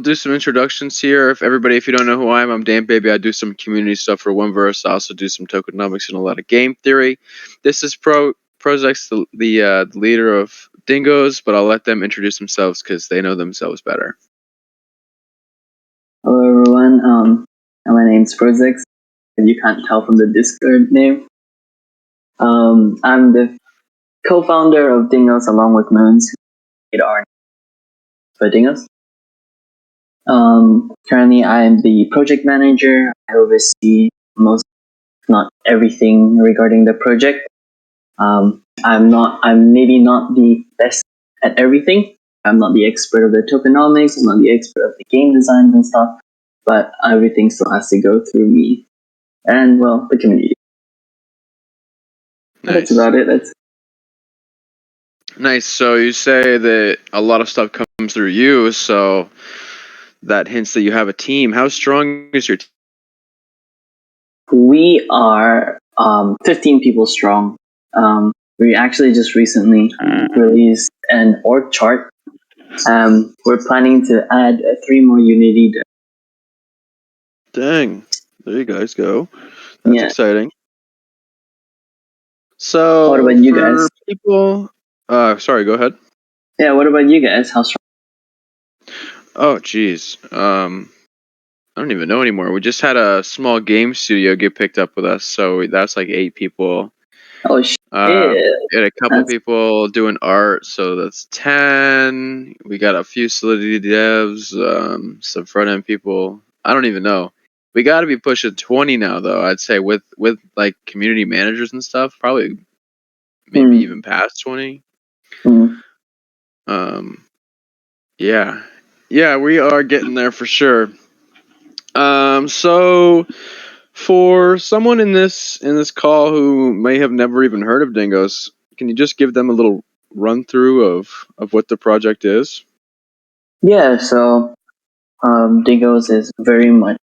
do some introductions here. If you don't know who I am, I'm Dampbaby. I do some community stuff for ONEverse. I also do some tokenomics and a lot of game theory. This is Prozex, the leader of Dingoes, but I'll let them introduce themselves because they know themselves better. Hello everyone, my name's Prozex, and you can't tell from the Discord name. I'm the co-founder of Dingoes along with Moons, who made our for Dingoes. Currently I am the project manager. I oversee most, if not everything regarding the project. I'm maybe not the best at everything. I'm not the expert of the tokenomics, I'm not the expert of the game designs and stuff, but everything still has to go through me. And, well, the community. Nice. That's about it. Nice. So you say that a lot of stuff comes through you, so that hints that you have a team. How strong is your team? We are 15 people strong. We actually just recently released an org chart. We're planning to add 3 more Unity. Dang. There you guys go. That's exciting. So, what about you guys? People, sorry, go ahead. Yeah, what about you guys? How strong? Oh, geez. I don't even know anymore. We just had a small game studio get picked up with us, so that's like 8 people. Oh shit! We had a couple people doing art, so that's 10. We got a few Solidity devs, some front end people. I don't even know. We got to be pushing 20 now, though. I'd say with like community managers and stuff, probably maybe even past 20. Yeah, we are getting there for sure. So for someone in this call who may have never even heard of Dingoes, can you just give them a little run through of what the project is? Yeah, so Dingoes is very much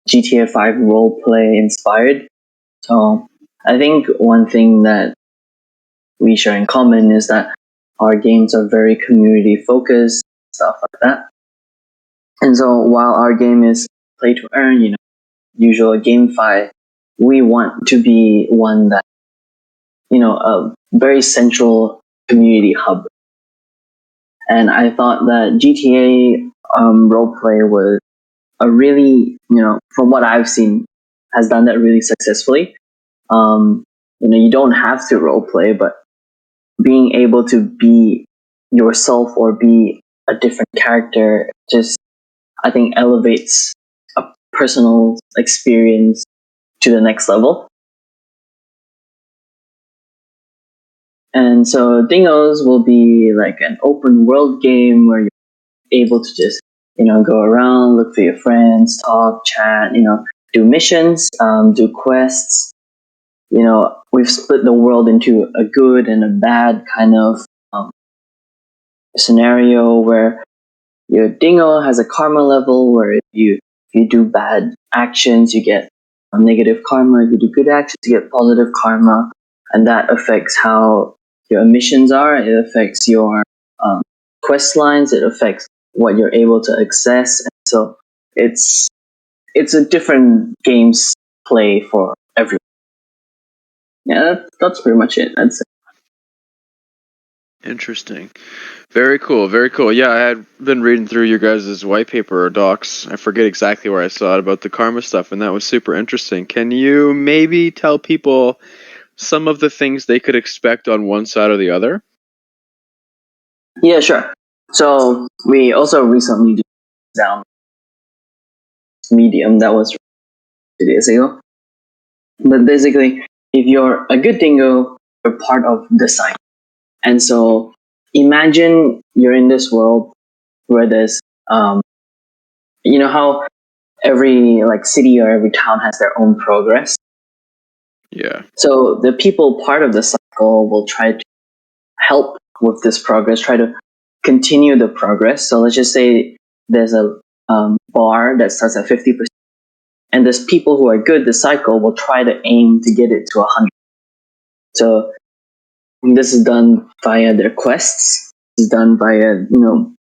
GTA 5 roleplay inspired. So I think one thing that we share in common is that our games are very community focused, stuff like that. And so while our game is play to earn, usual GameFi, we want to be one that, a very central community hub. And I thought that GTA roleplay was a really, from what I've seen, has done that really successfully. You don't have to roleplay, but being able to be yourself or be a different character just, I think, elevates a personal experience to the next level. And so Dingoes will be like an open world game where you're able to just, go around, look for your friends, talk, chat, do missions, do quests. We've split the world into a good and a bad kind of scenario where your dingo has a karma level where if you do bad actions, you get negative karma. If you do good actions, you get positive karma. And that affects how your missions are. It affects your quest lines. It affects what you're able to access. And so it's a different games play for everyone. Yeah, that's pretty much it. That's it. Interesting. Very cool. Very cool. Yeah, I had been reading through your guys' white paper or docs. I forget exactly where I saw it about the karma stuff, and that was super interesting. Can you maybe tell people some of the things they could expect on one side or the other? Yeah, sure. So we also recently did down medium that was 2 days ago. But basically, if you're a good dingo, you're part of the cycle. And so imagine you're in this world where there's, how every city or every town has their own progress. Yeah. So the people part of the cycle will try to help with this progress, try to continue the progress. So let's just say there's a bar that starts at 50%. And there's people who are good, the cycle will try to aim to get it to 100. So this is done via their quests. This is done via,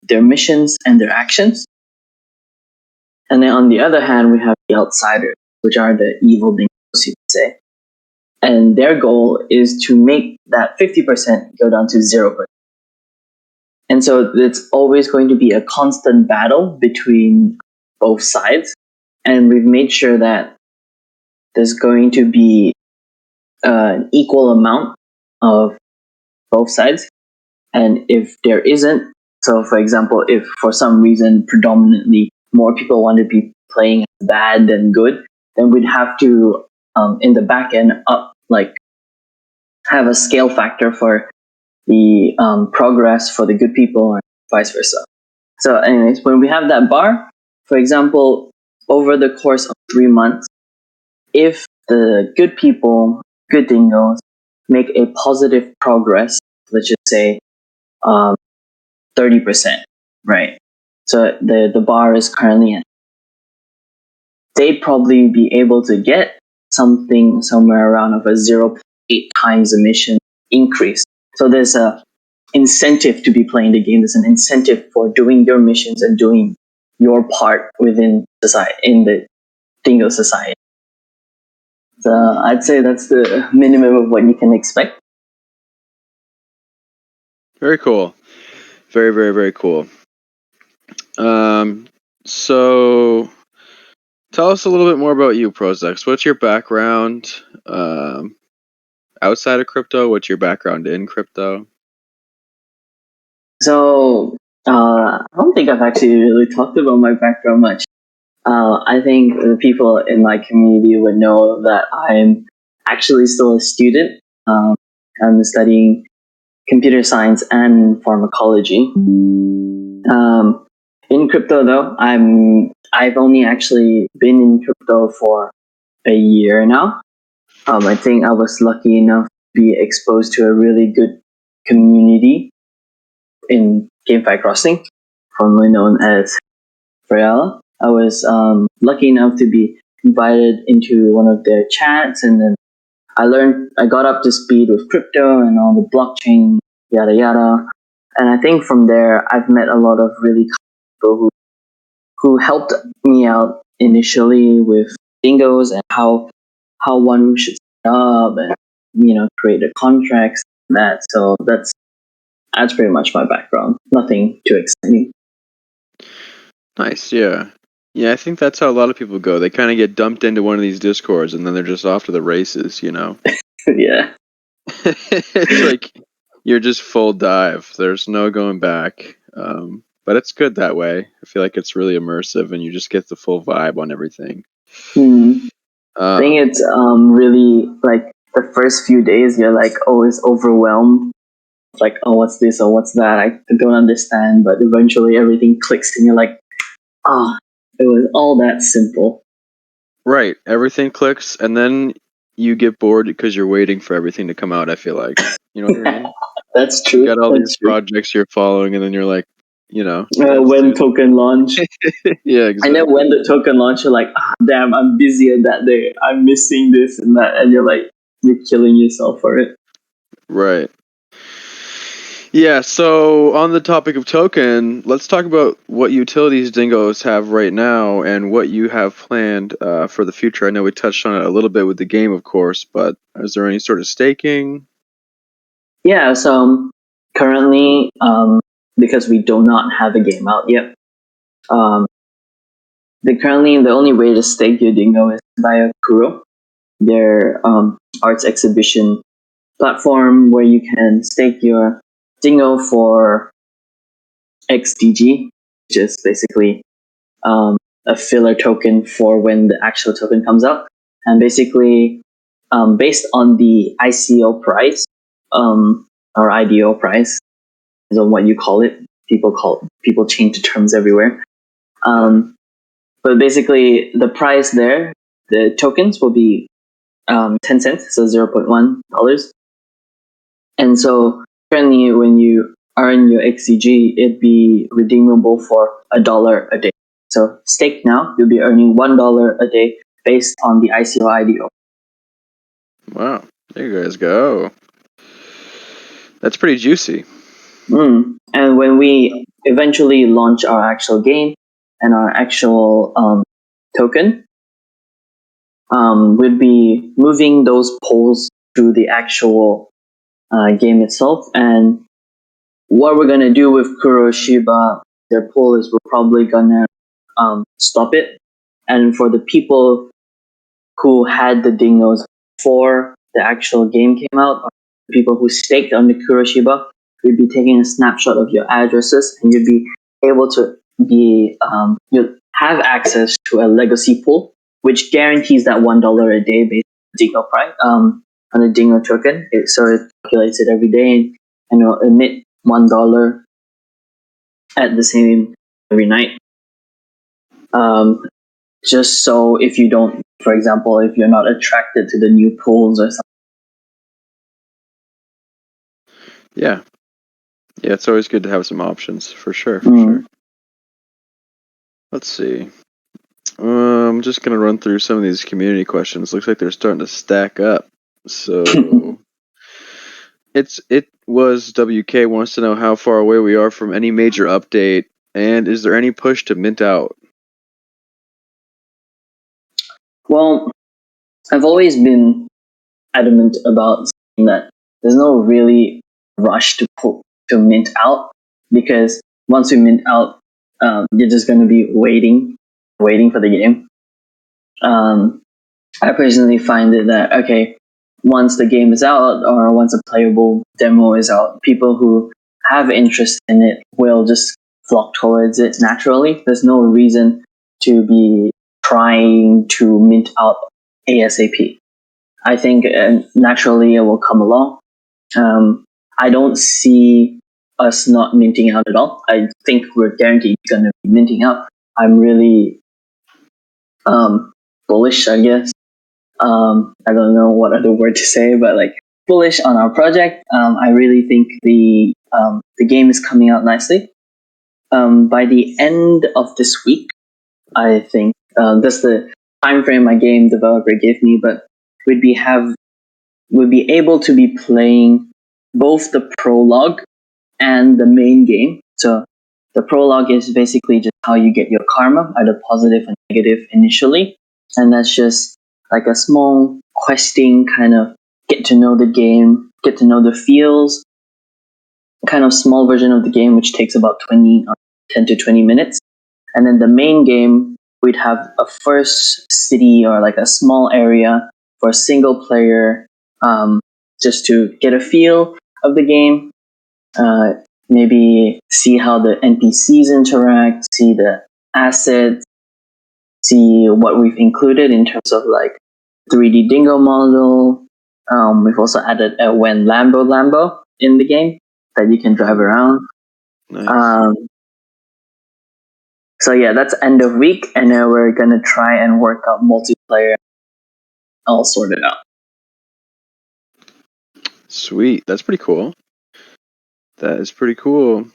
their missions and their actions. And then on the other hand, we have the outsiders, which are the evil Dingoes, you could say. And their goal is to make that 50% go down to 0%. And so it's always going to be a constant battle between both sides. And we've made sure that there's going to be an equal amount of both sides. And if there isn't, so for example, if for some reason predominantly more people want to be playing bad than good, then we'd have to, in the back end, have a scale factor for the progress for the good people and vice versa. So anyways, when we have that bar, for example, over the course of 3 months, if the good people, good dingoes, make a positive progress, let's just say 30%, right? So the bar is currently at, they'd probably be able to get something somewhere around of a 0.8 times emission increase. So there's a incentive to be playing the game. There's an incentive for doing your missions and doing your part within society, in the Dingo society. So I'd say that's the minimum of what you can expect. Very cool. Very, very, very cool. So tell us a little bit more about you, Prozex. What's your background outside of crypto? What's your background in crypto? So I don't think I've actually really talked about my background much. I think the people in my community would know that I'm actually still a student. I'm studying computer science and pharmacology. In crypto, though, I've only actually been in crypto for a year now. I think I was lucky enough to be exposed to a really good community in GameFi Crossing, formerly known as Freya. I was lucky enough to be invited into one of their chats, and then I got up to speed with crypto and all the blockchain, yada yada. And I think from there, I've met a lot of really people who helped me out initially with Dingoes and how one should set up and create the contracts and that. So that's pretty much my background. Nothing too exciting. Nice, yeah. Yeah, I think that's how a lot of people go. They kind of get dumped into one of these discords and then they're just off to the races, Yeah. It's like you're just full dive. There's no going back. But it's good that way. I feel like it's really immersive and you just get the full vibe on everything. I think it's really like the first few days you're like always overwhelmed. Like, oh, what's this or what's that? I don't understand. But eventually everything clicks and you're like, it was all that simple. Right. Everything clicks and then you get bored because you're waiting for everything to come out, I feel like. You know what I mean? That's true. You got all these projects you're following and then you're like, when token launch. Yeah, exactly. And then when the token launch, you're like, damn, I'm busy at that day. I'm missing this and that. And you're killing yourself for it. Right. Yeah, so on the topic of token, let's talk about what utilities Dingoes have right now and what you have planned for the future. I know we touched on it a little bit with the game, of course, but is there any sort of staking? Yeah, so currently, because we do not have a game out yet, the only way to stake your Dingo is via Kuro, their arts exhibition platform where you can stake your Dingo for XDG, which is basically a filler token for when the actual token comes out. And basically, based on the ICO price, or IDO price, is on what you call it. People change the terms everywhere. But basically, the price there, the tokens will be 10 cents, so $0.1. And so currently, when you earn your XCG, it'd be redeemable for $1 a day. So stake now, you'll be earning $1 a day based on the ICO IDO. Wow, there you guys go. That's pretty juicy. And when we eventually launch our actual game and our actual token, we'd be moving those polls to the actual game itself. And what we're gonna do with Kuroshiba, their poll is we're probably gonna stop it. And for the people who had the Dingoes before the actual game came out, or people who staked on the Kuroshiba, we'd be taking a snapshot of your addresses, and you'd be able to you'll have access to a legacy pool, which guarantees that $1 a day based on the Dingo price on a Dingo token. So it calculates it every day and it'll emit $1 at the same every night. Just so if you don't, for example, if you're not attracted to the new pools or something. Yeah, it's always good to have some options for sure. Sure. Let's see. I'm just gonna run through some of these community questions. Looks like they're starting to stack up. So it was WK wants to know how far away we are from any major update, and is there any push to mint out? Well, I've always been adamant about saying that there's no really rush to mint out, because once we mint out, you're just going to be waiting for the game. I personally find it that, okay, once the game is out or once a playable demo is out, people who have interest in it will just flock towards it naturally. There's no reason to be trying to mint out ASAP. I think naturally it will come along. I don't see us not minting out at all. I think we're guaranteed going to be minting out. I'm really bullish, I guess. I don't know what other word to say, but like bullish on our project. I really think the game is coming out nicely. By the end of this week, I think that's the time frame my game developer gave me. But we'd be able to be playing both the prologue and the main game. So the prologue is basically just how you get your karma, either positive or negative initially, and that's just like a small questing kind of get to know the game, get to know the feels, kind of small version of the game, which takes about 10 to 20 minutes. And then the main game, we'd have a first city or like a small area for a single player, just to get a feel of the game, maybe see how the NPCs interact, see the assets, see what we've included in terms of like 3D dingo model. We've also added a when Lambo in the game that you can drive around. Nice. So yeah, that's end of week, and then we're gonna try and work out multiplayer. I'll sort it out. Sweet, that's pretty cool. That is pretty cool.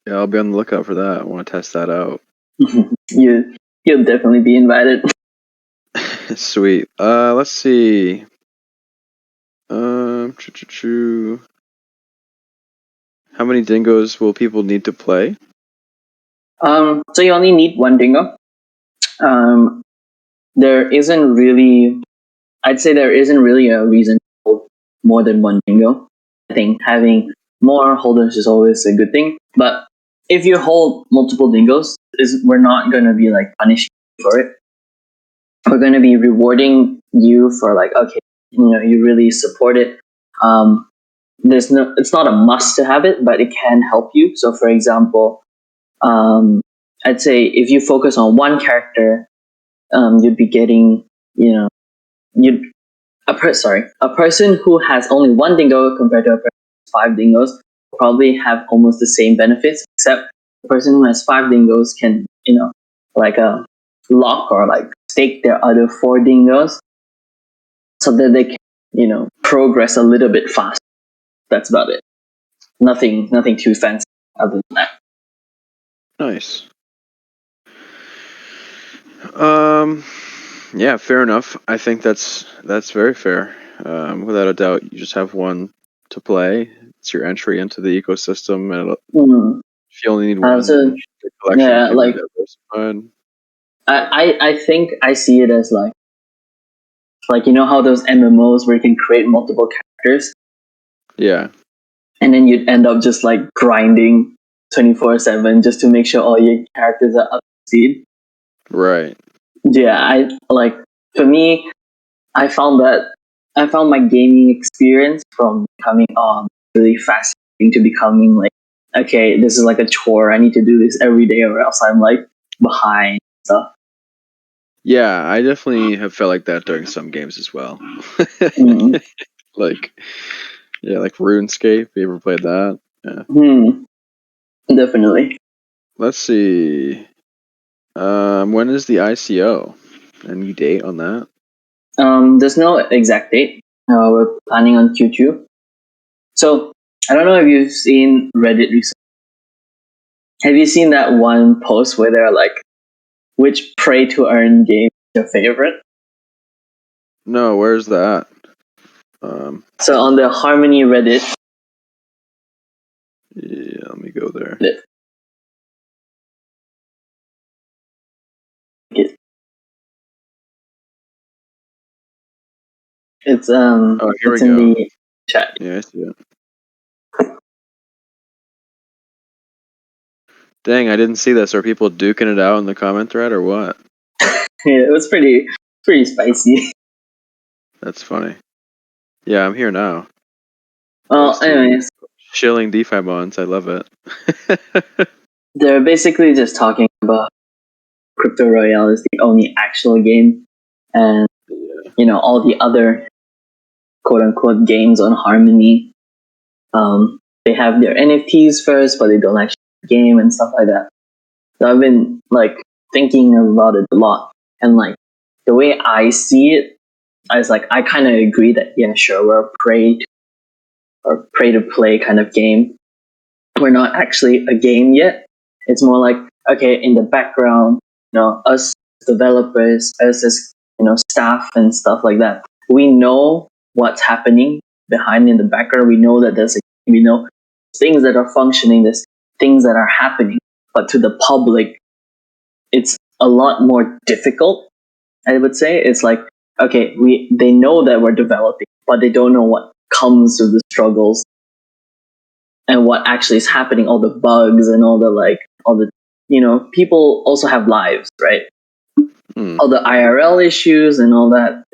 Yeah, I'll be on the lookout for that. I want to test that out. You'll definitely be invited. Sweet. Let's see. How many dingoes will people need to play? So you only need one dingo. There isn't really, I'd say there isn't really a reason to hold more than one dingo. I think having more holders is always a good thing. But if you hold multiple dingoes, we're not gonna be like punishing you for it. We're gonna be rewarding you for like, okay, you really support it. It's not a must to have it, but it can help you. So for example, I'd say if you focus on one character, you'd be getting, a person who has only one dingo compared to a person who has 5 dingoes will probably have almost the same benefits, except the person who has 5 dingoes can, like lock or like stake their other 4 dingoes so that they can, progress a little bit faster. That's about it. Nothing too fancy other than that. Nice. Yeah, fair enough. I think that's very fair. Without a doubt, you just have one to play. It's your entry into the ecosystem, and if you only need one, So then the collection yeah, can be like diversified. I think I see it as like you know how those MMOs where you can create multiple characters, Yeah, and then you'd end up just like grinding 24/7 just to make sure all your characters are up to speed. right. Yeah, I like for me, I found my gaming experience from becoming really fascinating to becoming like, okay, this is like a chore. I need to do this every day or else I'm like behind stuff. Yeah, I definitely have felt like that during some games as well. Mm. Like, yeah, like RuneScape. You ever played that? Yeah. Definitely. Let's see. When is the ICO? Any date on that? There's no exact date. We're planning on Q2. So I don't know if you've seen Reddit recently. Have you seen that one post where they're like, which pray to earn game is your favorite? No, where's that? So on the Harmony Reddit, Yeah, let me go there. it's Oh, here we in go. the chat. Yeah, I see it. Dang, I didn't see this. Are people duking it out in the comment thread or what? Yeah, it was pretty spicy. That's funny. Yeah, I'm here now. Well, anyways, Shilling DeFi bonds. I love it. they're basically just talking about Crypto Royale is the only actual game, and you know all the other quote unquote games on Harmony. They have their NFTs first, but they don't actually game and stuff like that. So I've been like thinking about it a lot, and like the way I see it, I was like, I kind of agree that yeah, sure, we're a pray to play kind of game. We're not actually a game yet. It's more like okay, in the background, you know, us developers, us as you know, staff and stuff like that. We know what's happening behind in the background. We know that we know things that are functioning. There's things that are happening, but to the public, it's a lot more difficult. I would say it's like okay, they know that we're developing, but they don't know what comes with the struggles and what actually is happening, all the bugs and all the you know, people also have lives, right? All the IRL issues and all that,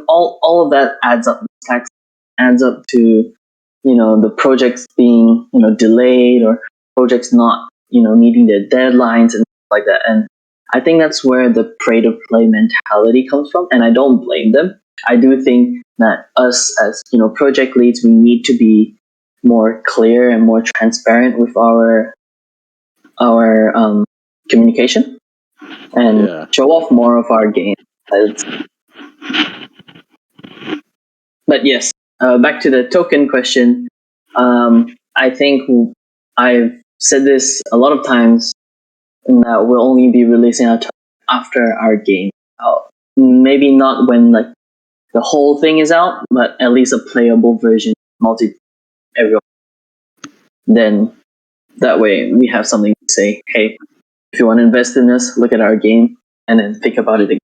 all of that adds up. Tax adds up to you know the projects being you know delayed or projects not you know meeting their deadlines and stuff like that. And I think that's where the pray to play mentality comes from, and I don't blame them. I do think that us as you know project leads, we need to be more clear and more transparent with our communication and show off more of our game. But yes, back to the token question. I think I've said this a lot of times that we'll only be releasing our token after our game out. Maybe not when like the whole thing is out, but at least a playable version, multi everyone. Then that way we have something to say. Hey, if you want to invest in us, look at our game and then think about it again.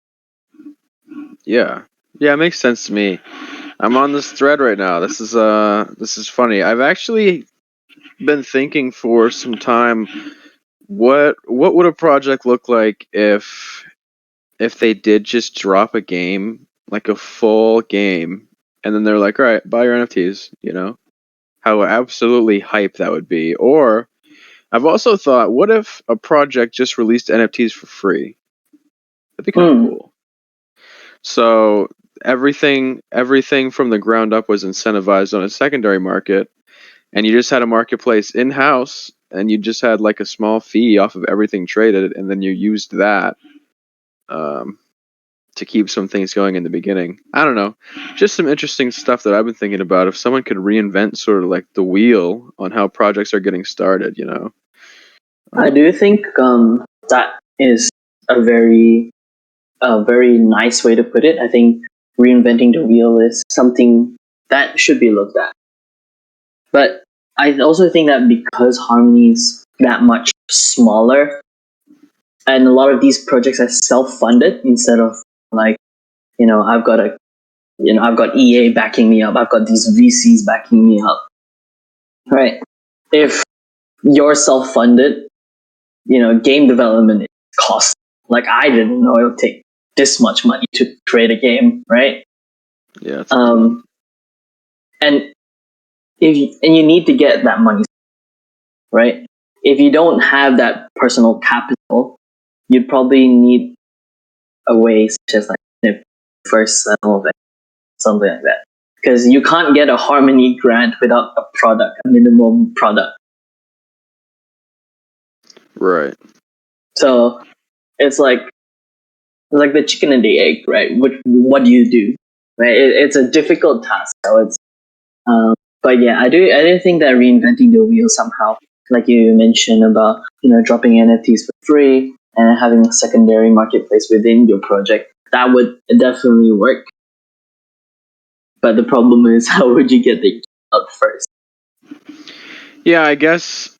Yeah, it makes sense to me. I'm on this thread right now. This is funny. I've actually been thinking for some time what would a project look like if they did just drop a game, like a full game, and then they're like, all right, buy your NFTs, you know? How absolutely hype that would be. Or I've also thought, what if a project just released NFTs for free? That'd be kind of cool. So everything from the ground up was incentivized on a secondary market, and you just had a marketplace in house, and you just had like a small fee off of everything traded, and then you used that to keep some things going in the beginning. I don't know, just some interesting stuff that I've been thinking about. If someone could reinvent sort of like the wheel on how projects are getting started, you know. I do think that is a very nice way to put it. I think reinventing the wheel is something that should be looked at. But I also think that because Harmony is that much smaller, and a lot of these projects are self-funded instead of like, I've got EA backing me up, I've got these VCs backing me up, right? If you're self-funded, game development costs. Like, I didn't know it would take this much money to create a game, right? Yeah. It's a lot. And you need to get that money, right? If you don't have that personal capital, you'd probably need a way such as like first settlement, something like that. Because you can't get a Harmony grant without a minimum product. Right. So it's like the chicken and the egg, right? What do you do? Right? It's a difficult task. So but yeah, I do think that reinventing the wheel somehow, like you mentioned about dropping NFTs for free and having a secondary marketplace within your project, that would definitely work. But the problem is, how would you get the up first? Yeah, I guess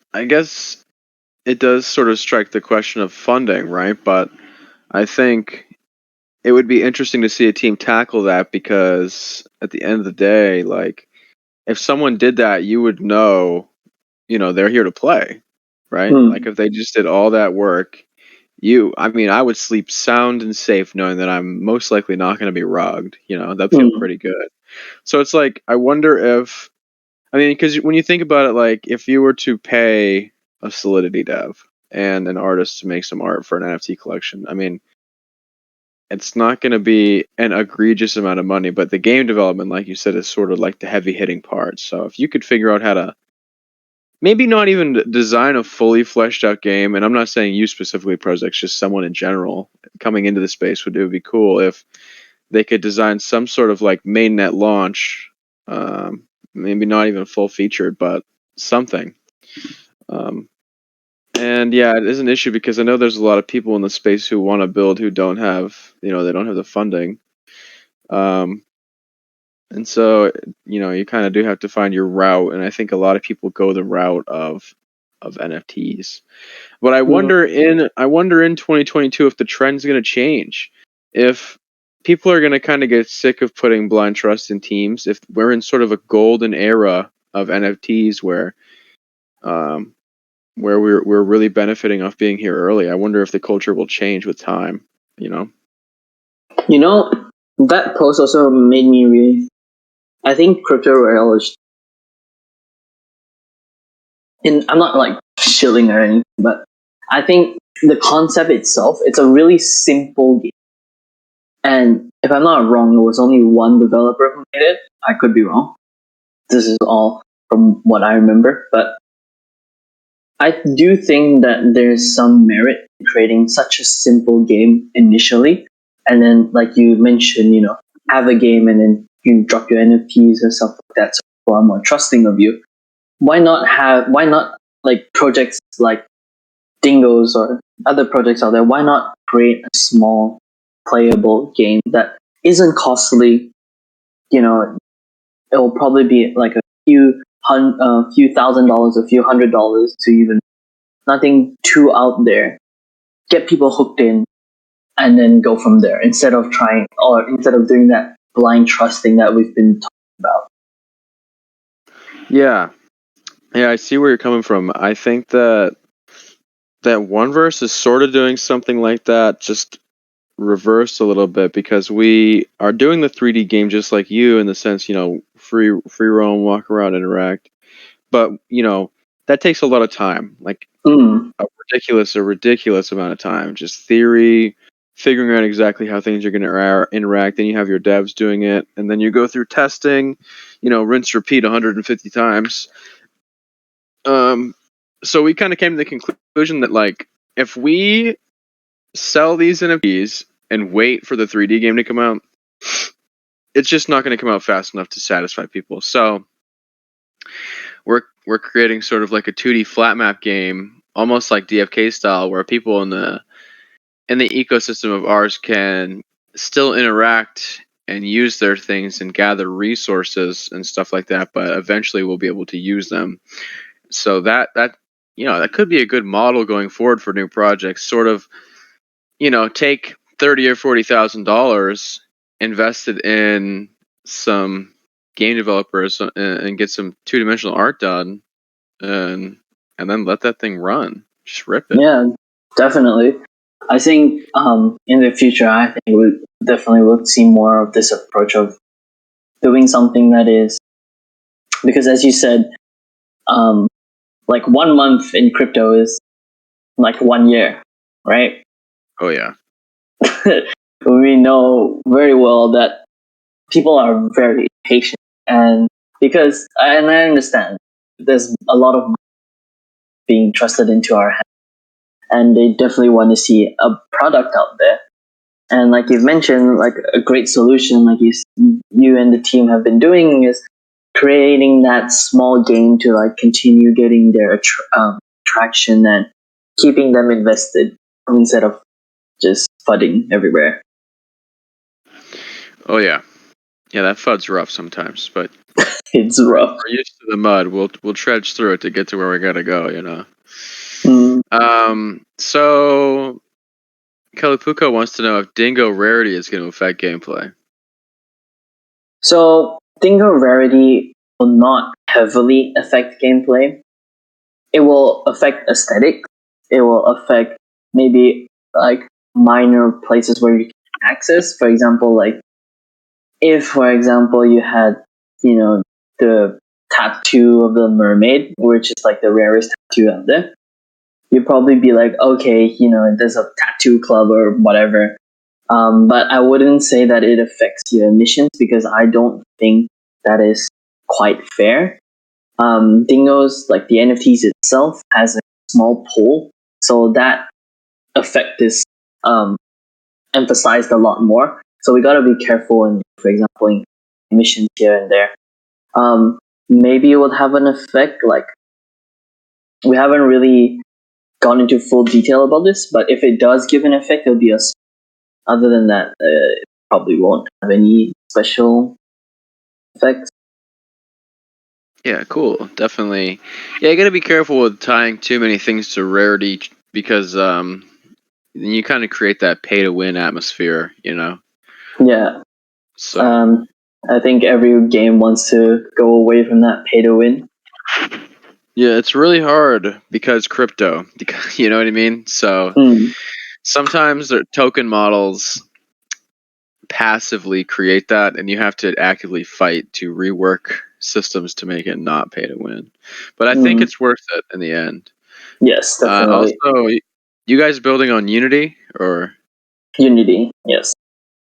it does sort of strike the question of funding, right? But I think it would be interesting to see a team tackle that, because at the end of the day, like, if someone did that, you would know, they're here to play, right? Like, if they just did all that work, I mean, I would sleep sound and safe knowing that I'm most likely not going to be rugged. That'd feel pretty good. So it's like, I wonder if, I mean, because when you think about it, like, if you were to pay a Solidity dev and an artist to make some art for an NFT collection, I mean, it's not going to be an egregious amount of money, but the game development, like you said, is sort of like the heavy hitting part. So if you could figure out how to maybe not even design a fully fleshed out game, and I'm not saying you specifically, Prozex, just someone in general coming into the space, it would be cool if they could design some sort of like mainnet launch, maybe not even full featured, but something. And yeah, it is an issue because I know there's a lot of people in the space who want to build who don't have, they don't have the funding. And so, you kind of do have to find your route, and I think a lot of people go the route of NFTs. But I wonder in 2022 if the trend's going to change. If people are going to kind of get sick of putting blind trust in teams, if we're in sort of a golden era of NFTs where we're really benefiting off being here early. I wonder if the culture will change with time, That post also made me really. I think crypto royale is. And I'm not like shilling or anything, but I think the concept itself, it's a really simple game. And if I'm not wrong, there was only one developer who made it. I could be wrong. This is all from what I remember, but I do think that there's some merit in creating such a simple game initially, and then, like you mentioned, have a game and then you drop your NFTs and stuff like that, so people are more trusting of you. Why not like projects like Dingoes or other projects out there? Why not create a small playable game that isn't costly? It will probably be like a few $1,000, a few $100 to even nothing too out there. Get people hooked in, and then go from there instead of doing that blind trusting that we've been talking about. Yeah, I see where you're coming from. I think that ONEverse is sort of doing something like that, just reversed a little bit, because we are doing the 3D game just like you, in the sense, free roam, walk around, interact. But that takes a lot of time, like a ridiculous amount of time. Just theory, figuring out exactly how things are going to interact. Then you have your devs doing it, and then you go through testing, rinse, repeat 150 times. So we kind of came to the conclusion that, like, if we sell these NFTs and wait for the 3D game to come out, it's just not going to come out fast enough to satisfy people. So we're creating sort of like a 2D flat map game, almost like DFK style, where people in the ecosystem of ours can still interact and use their things and gather resources and stuff like that, but eventually we'll be able to use them. So that that could be a good model going forward for new projects. Sort of, take $30,000 or $40,000 invested in some game developers and get some 2-dimensional art done, and then let that thing run. Just rip it. Yeah, definitely. I think in the future, I think we definitely will see more of this approach of doing something that is, because as you said, like 1 month in crypto is like 1 year, right? Oh yeah. We know very well that people are very patient, and I understand there's a lot of money being trusted into our hands, and they definitely want to see a product out there. And like you've mentioned, like a great solution, like you and the team have been doing, is creating that small game to like continue getting their traction and keeping them invested instead of just fudding everywhere. Oh yeah. Yeah, that FUD's rough sometimes, but It's rough. we're used to the mud. We'll trudge through it to get to where we gotta go. So Kalipuko wants to know if Dingo rarity is going to affect gameplay. So Dingo rarity will not heavily affect gameplay. It will affect aesthetics. It will affect maybe like minor places where you can access. For example, like if, for example, you had, the tattoo of the mermaid, which is like the rarest tattoo out there, you'd probably be like, okay, there's a tattoo club or whatever. But I wouldn't say that it affects your emissions, because I don't think that is quite fair. Dingoes, like the NFTs itself, has a small pool, so that effect is emphasized a lot more. So we gotta be careful, and for example, in emissions here and there. Maybe it would have an effect. Like, we haven't really gone into full detail about this, but if it does give an effect, it'll be us. Other than that, it probably won't have any special effects. Yeah, cool. Definitely. Yeah, you got to be careful with tying too many things to rarity, because you kind of create that pay to win atmosphere. Yeah. So I think every game wants to go away from that pay to win. yeah, it's really hard because crypto. You know what I mean? So sometimes the token models passively create that, and you have to actively fight to rework systems to make it not pay to win. But I think it's worth it in the end. Yes, definitely. Also, you guys building on Unity or Unity? Yes.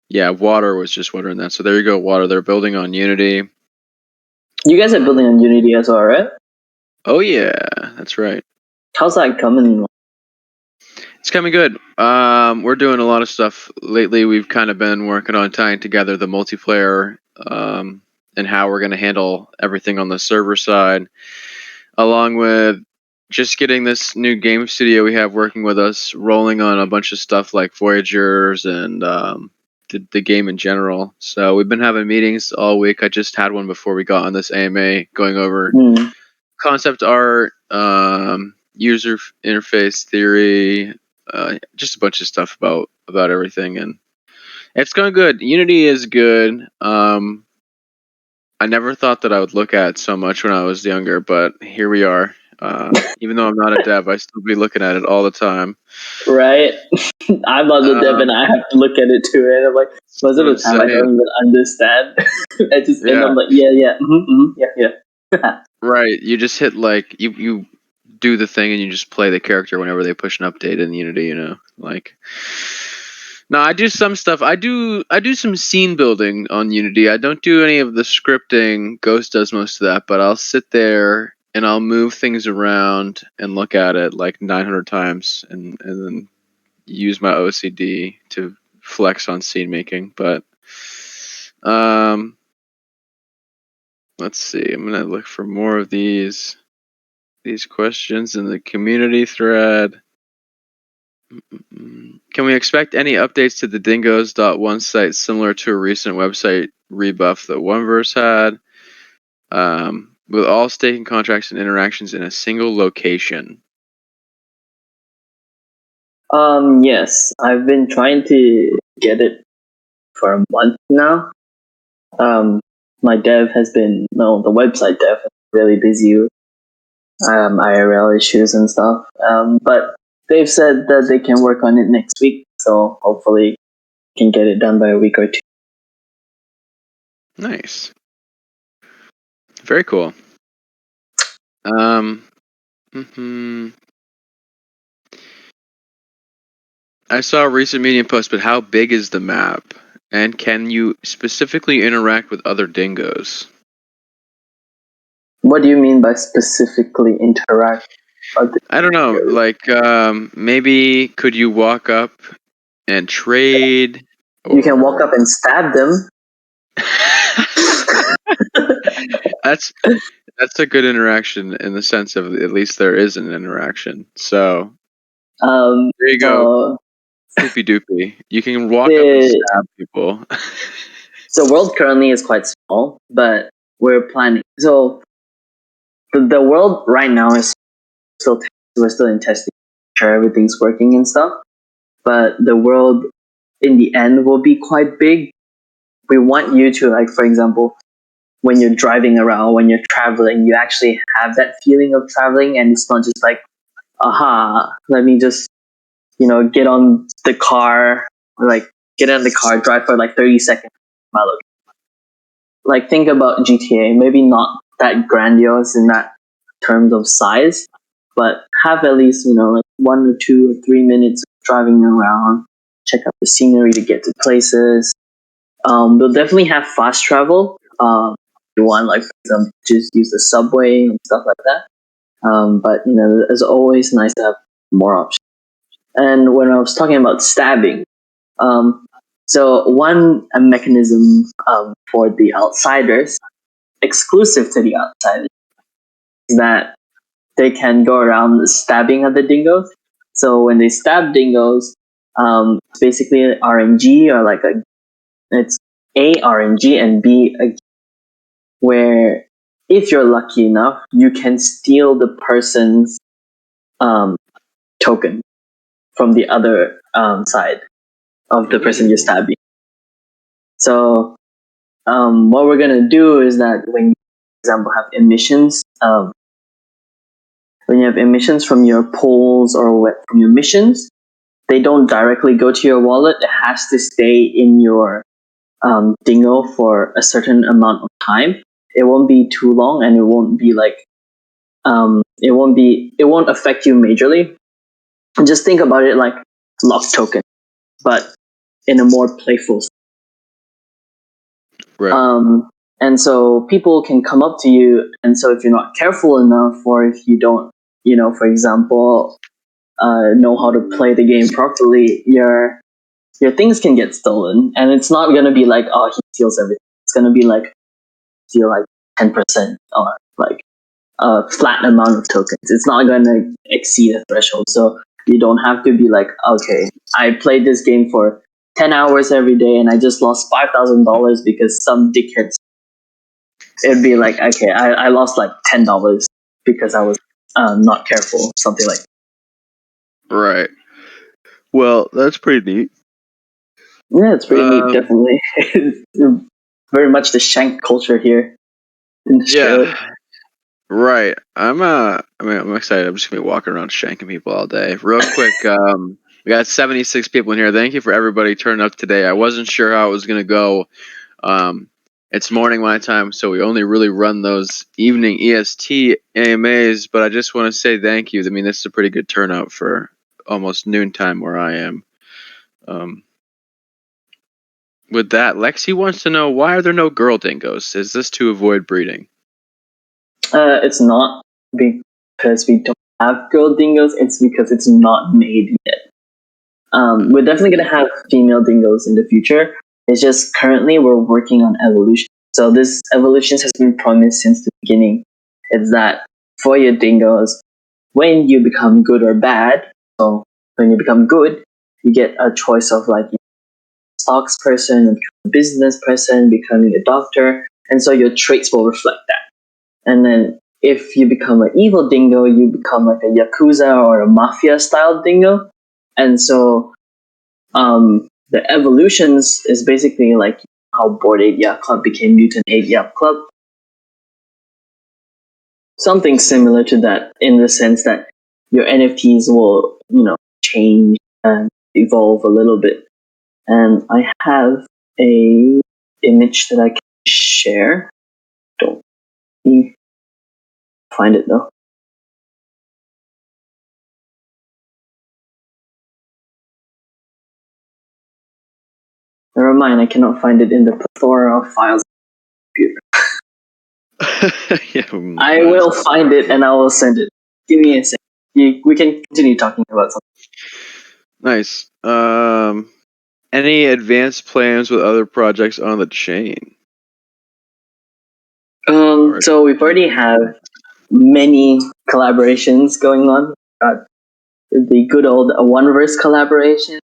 Yeah, Water was just wondering that. So there you go, Water. They're building on Unity. You guys are building on Unity as well, right? Oh yeah, that's right. How's that coming? It's coming good. We're doing a lot of stuff lately. We've kind of been working on tying together the multiplayer, and how we're going to handle everything on the server side, along with just getting this new game studio we have working with us, rolling on a bunch of stuff like Voyagers and the game in general. So we've been having meetings all week. I just had one before we got on this AMA, going over concept art, user interface theory, just a bunch of stuff about everything, and it's going good. Unity is good. I never thought that I would look at so much when I was younger, but here we are. Even though I'm not a dev, I still be looking at it all the time. Right? I'm not the dev, and I have to look at it too, and I'm like, most of the time I don't even understand. I just end up like, yeah, Right. You just hit like you do the thing and you just play the character whenever they push an update in Unity, Like, no, I do some stuff. I do some scene building on Unity. I don't do any of the scripting. Ghost does most of that, but I'll sit there and I'll move things around and look at it like 900 times, and then use my OCD to flex on scene making. But let's see. I'm gonna look for more of these questions in the community thread. Can we expect any updates to the Dingoes.1 site similar to a recent website rebuff that ONEverse had, with all staking contracts and interactions in a single location? Yes, I've been trying to get it for a month now. Um, my dev has been, no, the website dev is really busy with IRL issues and stuff. But they've said that they can work on it next week, so hopefully can get it done by a week or two. Nice. Very cool. I saw a recent Medium post, but how big is the map? And can you specifically interact with other dingoes? What do you mean by specifically interact? I don't know. Like, maybe could you walk up and trade? You can walk up and stab them. That's a good interaction in the sense of at least there is an interaction. So there you go. Poopy doopy. You can walk up and stab people. So the world currently is quite small, but we're planning. So the world right now is still we're still in testing, sure everything's working and stuff. But the world in the end will be quite big. We want you to, like, for example, when you're driving around, when you're traveling, you actually have that feeling of traveling, and it's not just like, aha, let me just, get on the car, or like get in the car, drive for like 30 seconds. Like, think about GTA, maybe not that grandiose in that terms of size, but have at least, like 1 or 2 or 3 minutes driving around, check out the scenery to get to places. They'll definitely have fast travel. You want, like, for example, just use the subway and stuff like that. But it's always nice to have more options. And when I was talking about stabbing, so one mechanism for the outsiders, exclusive to the outsiders, is that they can go around stabbing other dingoes. So when they stab dingoes, it's basically RNG, or like it's A RNG and B where if you're lucky enough, you can steal the person's token from the other side of the person you're stabbing. So what we're gonna do is that when you, for example, have emissions, when you have emissions from your polls or from your missions, they don't directly go to your wallet. It has to stay in your dingo for a certain amount of time. It won't be too long, and it won't be like it won't affect you majorly. And just think about it like lock token, but in a more playful. Right. And so people can come up to you, and so if you're not careful enough, or if you don't, for example, know how to play the game properly, your things can get stolen, and it's not gonna be like, oh, he steals everything. It's gonna be like steal like 10% or like a flat amount of tokens. It's not gonna exceed a threshold, so you don't have to be like, okay, I played this game for 10 hours every day and I just lost $5,000 because some dickheads. It'd be like, okay, I lost like $10 because I was not careful, something like that. Right. Well, that's pretty neat. Yeah, it's pretty neat, definitely. Very much the shank culture here in Australia. Yeah. Right. I'm excited. I'm just gonna be walking around shanking people all day. Real quick, we got 76 people in here. Thank you for everybody turning up today. I wasn't sure how it was gonna go. It's morning my time, so we only really run those evening EST AMAs, but I just want to say thank you. I mean, this is a pretty good turnout for almost noontime where I am. With that, Lexi wants to know, why are there no girl dingoes? Is this to avoid breeding? It's not because we don't have girl dingoes. It's because it's not made yet. We're definitely going to have female dingoes in the future. It's just currently we're working on evolution. So this evolution has been promised since the beginning. It's that for your dingoes, when you become good or bad, so when you become good, you get a choice of like stocks person, a business person, becoming a doctor, and so your traits will reflect that. And then if you become an evil dingo, you become like a yakuza or a mafia style dingo, And so the evolutions is basically like how Bored Ape Yacht Club became Mutant Ape Yacht Club. Something similar to that in the sense that your NFTs will, change and evolve a little bit. And I have a image that I can share. Don't find it though. Never mind, I cannot find it in the plethora of files on the computer. I will find it and I will send it. Give me a second. We can continue talking about something. Nice. Any advanced plans with other projects on the chain? So we've already have many collaborations going on. The good old ONEverse collaboration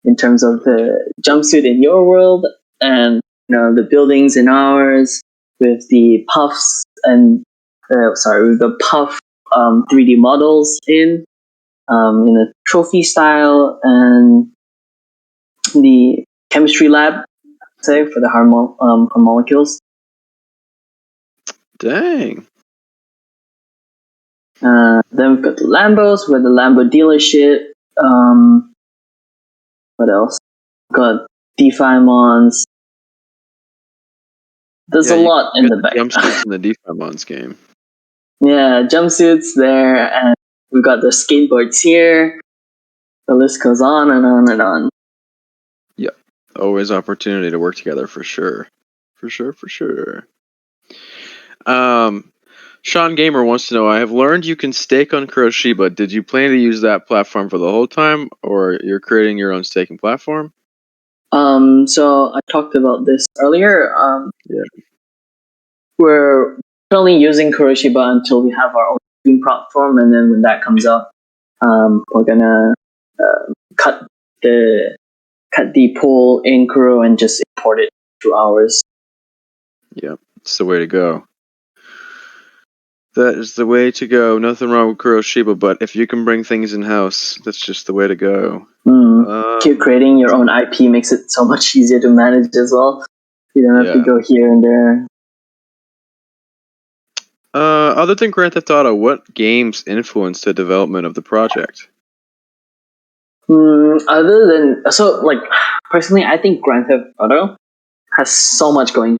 in terms of the jumpsuit in your world and the buildings in ours with the puffs and with the puff 3D models in a trophy style, and the chemistry lab, say, for the molecules. Dang. Then we've got the Lambos, with the Lambo dealership. What else? Got DeFi Mons. There's a lot in the back. Jumpsuits in the DeFi Mons game. Yeah, jumpsuits there, and we've got the skateboards here. The list goes on and on and on. Yeah, always opportunity to work together for sure. For sure. Sean Gamer wants to know, I have learned you can stake on Kuroshiba. Did you plan to use that platform for the whole time, or you're creating your own staking platform? So I talked about this earlier. We're currently using Kuroshiba until we have our own Steam platform, and then when that comes up, we're gonna cut the pool in Kuro and just import it to ours. Yeah, it's the way to go. That is the way to go. Nothing wrong with Kuroshiba, but if you can bring things in-house, that's just the way to go. Keep creating your own IP makes it so much easier to manage as well. You don't have to go here and there. Other than Grand Theft Auto, what games influenced the development of the project? Personally, I think Grand Theft Auto has so much going.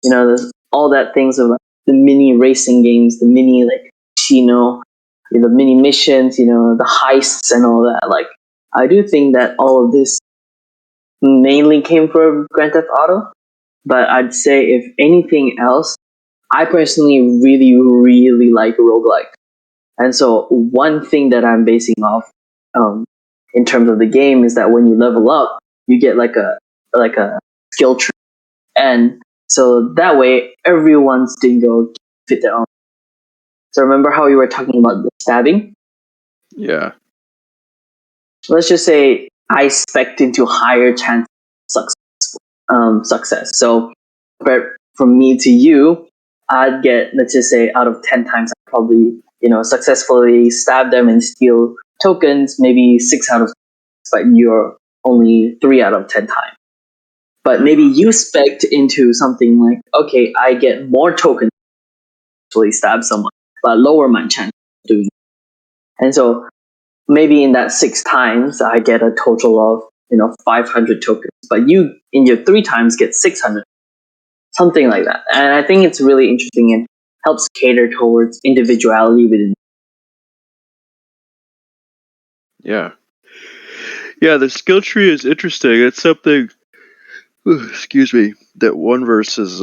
There's all that things of the mini racing games, the mini the mini missions, the heists and all that. Like, I do think that all of this mainly came from Grand Theft Auto, but I'd say if anything else, I personally really, really like roguelike. And so one thing that I'm basing off in terms of the game is that when you level up, you get like a skill tree. And so that way everyone's dingo fit their own. So remember how we were talking about the stabbing? Yeah. Let's just say I spec'd into higher chance of success. So from me to you, I'd get, let's just say, out of 10 times, I'd probably, successfully stab them and steal tokens, maybe 6 out of 6, but you're only 3 out of 10 times. But maybe you spec'd into something like, okay, I get more tokens to actually stab someone, but lower my chance of doing it. And so maybe in that 6 times, I get a total of, 500 tokens, but you in your 3 times get 600. Something like that. And I think it's really interesting and helps cater towards individuality within. Yeah. Yeah, the skill tree is interesting. It's something, that ONEverse is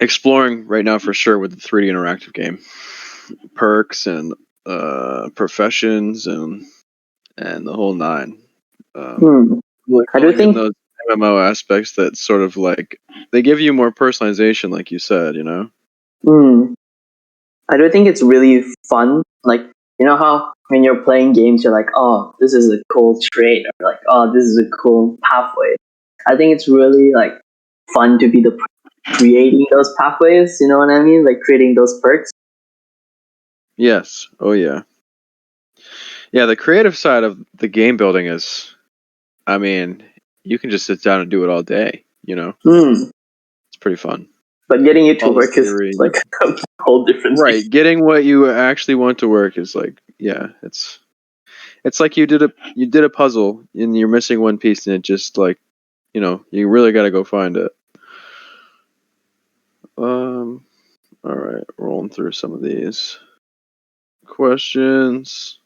exploring right now for sure with the 3D interactive game. Perks and professions and the whole nine. I do think those MMO aspects that sort of like they give you more personalization, like you said. I do think it's really fun. Like, how when you're playing games, you're like, oh, this is a cool trait, or like, oh, this is a cool pathway. I think it's really like fun to be the creating those pathways. You know what I mean? Like creating those perks. Yes. Oh yeah. Yeah, the creative side of the game building is, I mean, you can just sit down and do it all day. It's pretty fun. But getting it to All the work is theory. like a whole different thing. Right, getting what you actually want to work is like, yeah, it's like you did a puzzle and you're missing one piece and it just like, you really got to go find it. All right, rolling through some of these questions.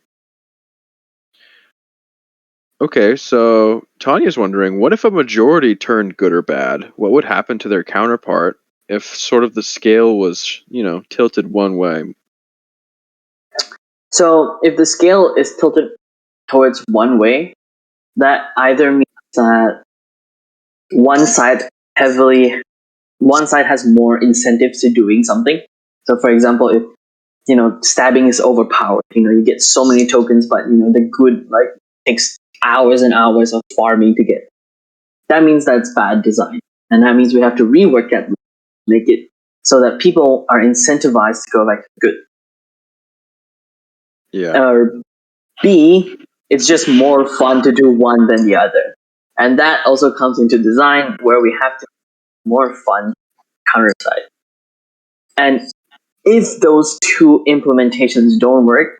Okay, so Tanya's wondering, what if a majority turned good or bad? What would happen to their counterpart if sort of the scale was, tilted one way? So if the scale is tilted towards one way, that either means that one side has more incentives to doing something. So for example, if stabbing is overpowered, you get so many tokens, but the good like takes hours and hours of farming to get. That means that's bad design. And that means we have to rework that, make it so that people are incentivized to go like good. Yeah. Or B, it's just more fun to do one than the other. And that also comes into design where we have to more fun counter side. And if those two implementations don't work,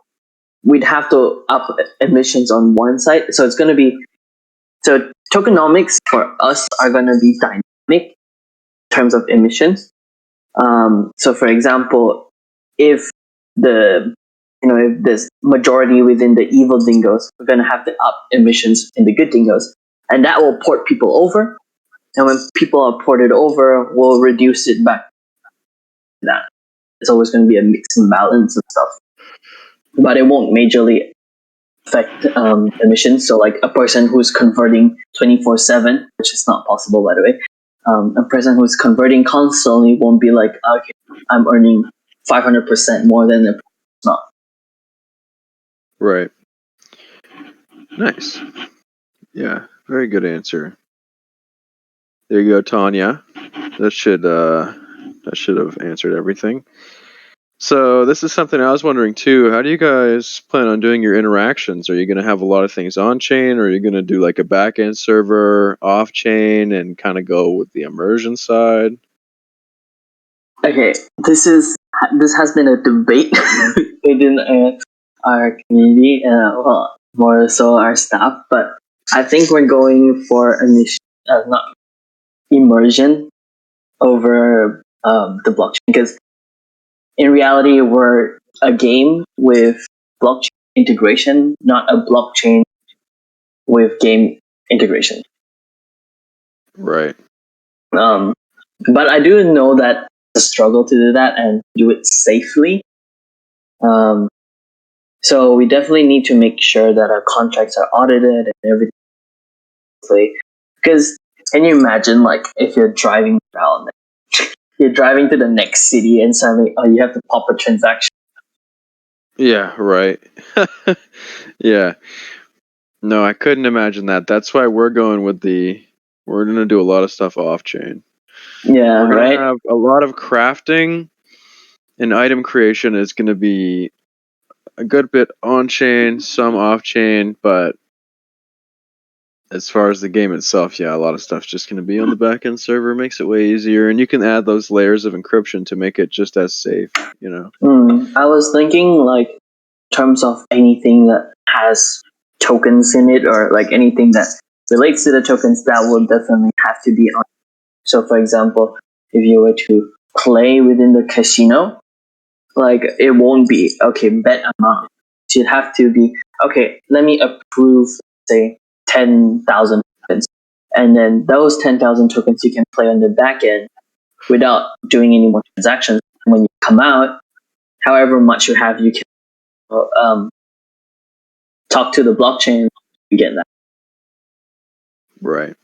we'd have to up emissions on one side. So it's going to be, so tokenomics for us are going to be dynamic in terms of emissions. So for example, if if there's majority within the evil dingoes, we're going to have to up emissions in the good dingoes, and that will port people over. And when people are ported over, we'll reduce it back. That it's always going to be a mix and balance and stuff, but it won't majorly affect emissions. So like a person who's converting 24/7, which is not possible by the way, a person who's converting constantly won't be like, okay, I'm earning 500% more than the not. Right. Nice. Yeah, very good answer. There you go, Tanya. That should have answered everything. So this is something I was wondering too. How do you guys plan on doing your interactions? Are you going to have a lot of things on chain, or are you going to do like a back end server off chain and kind of go with the immersion side? Okay, this has been a debate within our community, well, more so our staff. But I think we're going for not immersion over the blockchain, because in reality we're a game with blockchain integration, not a blockchain with game integration. Right. But I do know that it's a struggle to do that and do it safely. So we definitely need to make sure that our contracts are audited and everything. Because can you imagine, like, if you're driving around, you're driving to the next city, and suddenly, you have to pop a transaction. Yeah. Right. Yeah. No, I couldn't imagine that. That's why we're going with we're going to do a lot of stuff off chain. Yeah, We're going right. to have a lot of crafting, and item creation is going to be a good bit on chain, some off chain, but as far as the game itself, yeah, a lot of stuff's just going to be on the backend server. Makes it way easier, and you can add those layers of encryption to make it just as safe. I was thinking, like, in terms of anything that has tokens in it, or like anything that relates to the tokens, that will definitely have to be on. So, for example, if you were to play within the casino, like, it won't be okay, bet amount. It should have to be okay, let me approve, say, 10,000 tokens, and then those 10,000 tokens you can play on the back end without doing any more transactions. When you come out, however much you have, you can talk to the blockchain to get that. Right.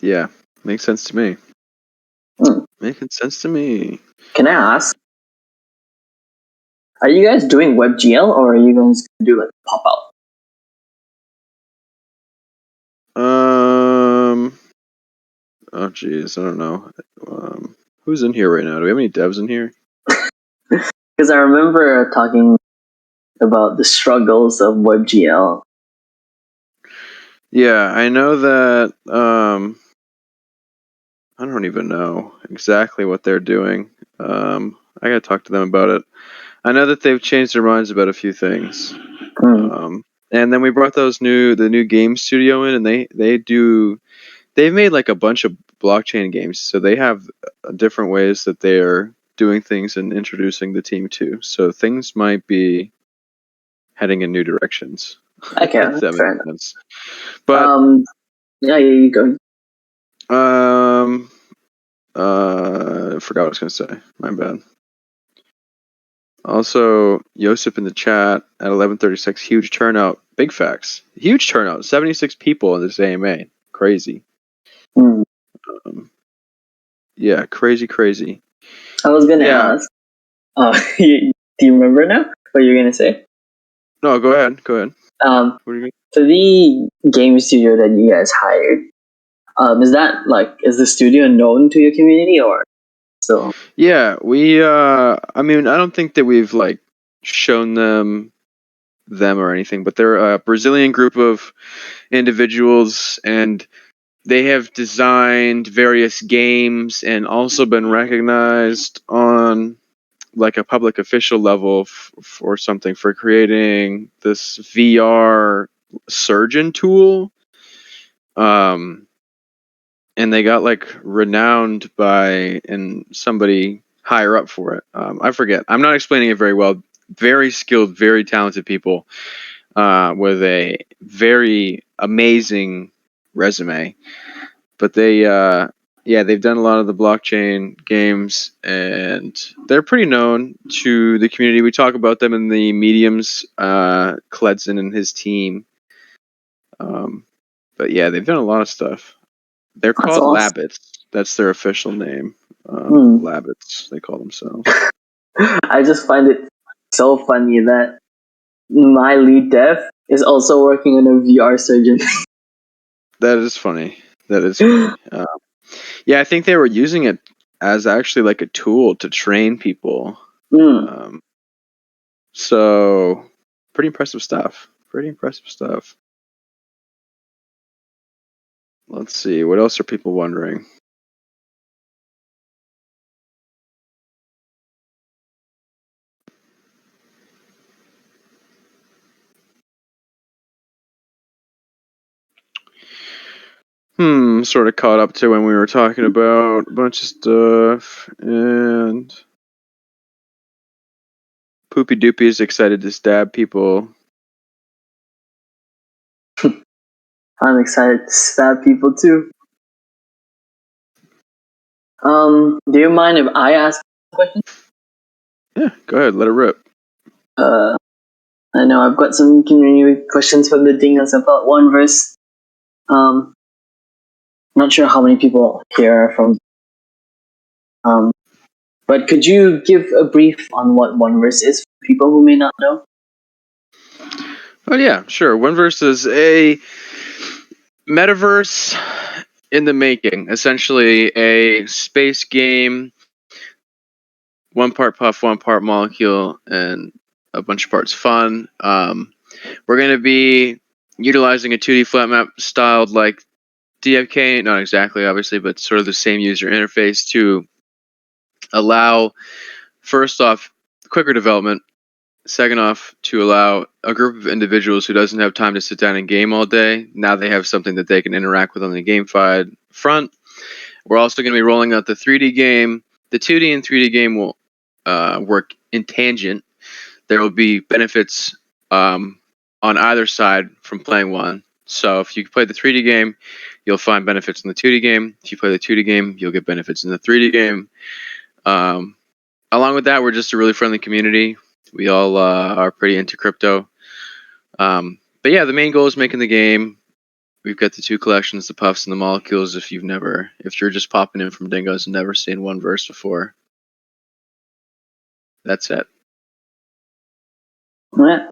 Yeah, makes sense to me. Making sense to me. Can I ask, are you guys doing WebGL, or are you guys going to do like pop out? Oh geez, I don't know. Who's in here right now? Do we have any devs in here? Because I remember talking about the struggles of WebGL. Yeah, I know that. I don't even know exactly what they're doing. I gotta talk to them about it. I know that they've changed their minds about a few things. And then we brought the new game studio in, and they've made like a bunch of blockchain games. So they have different ways that they are doing things and introducing the team to. So things might be heading in new directions. Okay, If that fair makes enough. sense. But Yeah, you go. I forgot what I was gonna say. My bad. Also, Josip in the chat at 11:36. Huge turnout. Big facts. Huge turnout. 76 people in this AMA. Crazy. Yeah, crazy. I was gonna ask. Do you remember now what you're gonna say? No, go ahead. For the game studio that you guys hired, is the studio known to your community or so? Yeah, we. I mean, I don't think that we've like shown them or anything, but they're a Brazilian group of individuals, and they have designed various games and also been recognized on like a public official level for something for creating this VR surgeon tool. And they got like renowned by and somebody higher up for it. I forget. I'm not explaining it very well. Very skilled, very talented people with a very amazing resume. But they've done a lot of the blockchain games, and they're pretty known to the community. We talk about them in the mediums, Kledson and his team. But yeah, they've done a lot of stuff. They're called awesome. Labbits. That's their official name. Labbits, they call themselves. I just find it so funny that my lead dev is also working on a VR surgeon. That is funny. Yeah, I think they were using it as actually like a tool to train people. So pretty impressive stuff. Let's see, what else are people wondering? Sort of caught up to when we were talking about a bunch of stuff, and Poopy Doopy is excited to stab people. I'm excited to stab people too. Do you mind if I ask a question? Yeah, go ahead, let it rip. I know I've got some community questions from the Dingoes about ONEverse. Not sure how many people here are from. But could you give a brief on what ONEverse is for people who may not know? Oh yeah, sure. ONEverse is a metaverse in the making. Essentially, a space game. One part puff, one part molecule, and a bunch of parts fun. We're going to be utilizing a 2D flat map styled like DFK, not exactly, obviously, but sort of the same user interface to allow, first off, quicker development. Second off, to allow a group of individuals who doesn't have time to sit down and game all day, now they have something that they can interact with on the GameFi front. We're also going to be rolling out the 3D game. The 2D and 3D game will work in tangent. There will be benefits on either side from playing one. So if you play the 3D game, you'll find benefits in the 2D game. If you play the 2D game, you'll get benefits in the 3D game. Along with that, we're just a really friendly community. We all are pretty into crypto. But yeah, the main goal is making the game. We've got the two collections, the puffs and the molecules. If you're just popping in from Dingoes and never seen ONEverse before, that's it. Yeah.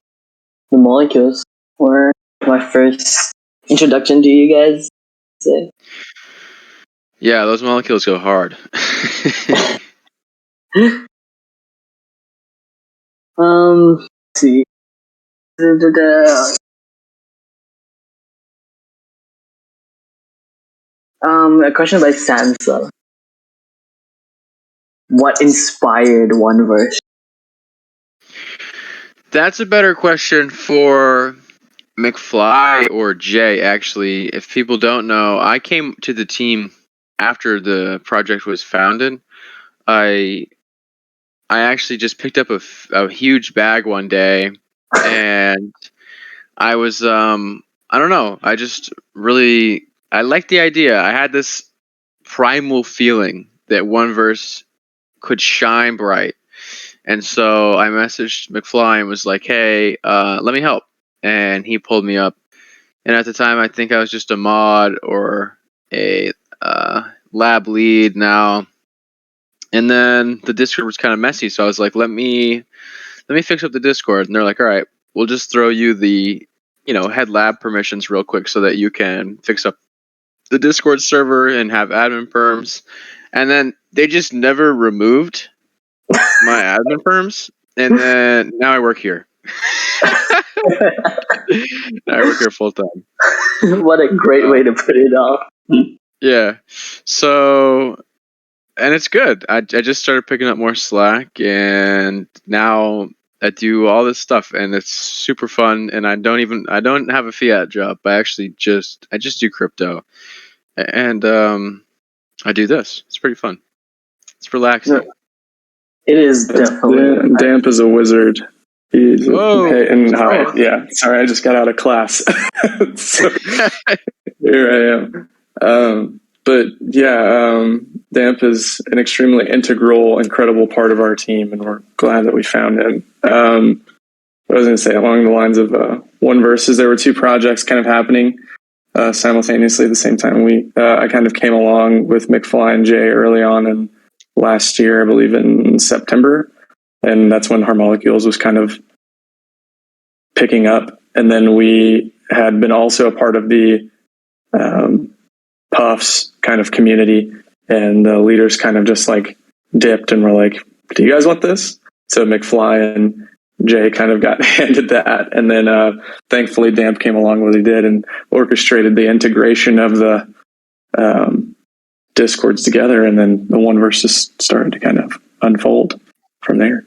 The molecules were my first introduction to you guys. So. Yeah, those molecules go hard. Let's see. A question by Sansa. What inspired ONEverse? That's a better question for McFly or Jay, actually. If people don't know, I came to the team after the project was founded. I I actually just picked up a huge bag one day, and I was I don't know. I just really I liked the idea. I had this primal feeling that ONEverse could shine bright. And so I messaged McFly and was like, "Hey, let me help." And he pulled me up. And at the time, I think I was just a mod or a lab lead now. And then the Discord was kind of messy, so I was like, let me fix up the Discord." And they're like, "All right, we'll just throw you the head lab permissions real quick so that you can fix up the Discord server and have admin perms." And then they just never removed my admin perms, and then now I work here. I work here full time. What a great way to put it off. Yeah. So, and it's good. I just started picking up more Slack, and now I do all this stuff, and it's super fun. And I don't have a fiat job. I just do crypto, and I do this. It's pretty fun. It's relaxing. No, it is definitely. Damp is a wizard. He's Oh, hey, and hi. Yeah, sorry, I just got out of class. So, here I am. But yeah, Damp is an extremely integral, incredible part of our team, and we're glad that we found him. I was going to say, along the lines of ONEverse, there were two projects kind of happening simultaneously at the same time. I kind of came along with McFly and Jay early on in last year, I believe in September, and that's when Harmolecules was kind of picking up. And then we had been also a part of the Puffs kind of community, and the leaders kind of just like dipped and were like, "Do you guys want this?" So McFly and Jay kind of got handed that, and then thankfully Damp came along what he did and orchestrated the integration of the Discords together, and then the ONEverse just started to kind of unfold from there.